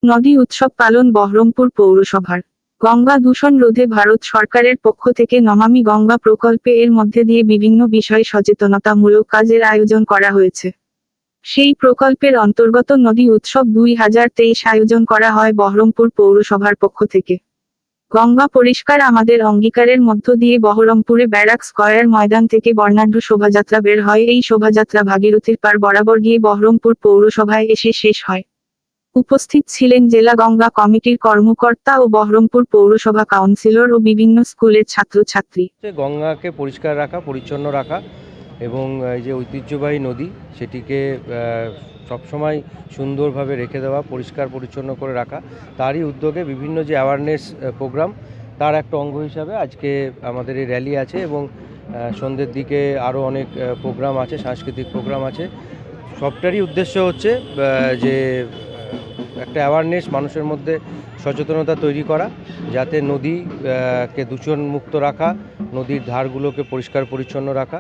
নদী উৎসব পালন বহরমপুর পৌরসভার। গঙ্গা দূষণ রোধে ভারত সরকারের পক্ষ থেকে নমামি গঙ্গা প্রকল্পে এর মধ্যে দিয়ে বিভিন্ন বিষয়ে সচেতনতামূলক কাজের আয়োজন করা হয়েছে। সেই প্রকল্পের অন্তর্গত নদী উৎসব 2023 আয়োজন করা হয় বহরমপুর পৌরসভার পক্ষ থেকে। গঙ্গা পরিষ্কার আমাদের অঙ্গীকারের মধ্য দিয়ে বহরমপুরে ব্যারাক স্কয়ার ময়দান থেকে বর্ণাঢ্য শোভাযাত্রা বের হয়। এই শোভাযাত্রা ভাগীরথীর পার বরাবর গিয়ে বহরমপুর পৌরসভায় এসে শেষ হয়। উপস্থিত ছিলেন জেলা গঙ্গা কমিটির কর্মকর্তা ও বহরমপুর পৌরসভা কাউন্সিলর ও বিভিন্ন স্কুলের ছাত্রছাত্রী। গঙ্গাকে পরিষ্কার রাখা, পরিচ্ছন্ন রাখা এবং এই যে ঐতিহ্যবাহী নদী সেটিকে সবসময় সুন্দরভাবে রেখে দেওয়া, পরিষ্কার পরিচ্ছন্ন করে রাখা, তারই উদ্যোগে বিভিন্ন যে অ্যাওয়ারনেস প্রোগ্রাম তার একটা অঙ্গ হিসাবে আজকে আমাদের এই র্যালি আছে এবং সন্ধ্যের দিকে আরও অনেক প্রোগ্রাম আছে, সাংস্কৃতিক প্রোগ্রাম আছে। সবটারই উদ্দেশ্য হচ্ছে যে একটা অ্যাওয়ারনেস মানুষের মধ্যে সচেতনতা তৈরি করা, যাতে নদীকে দূষণমুক্ত রাখা, নদীর ধারগুলোকে পরিষ্কার পরিচ্ছন্ন রাখা।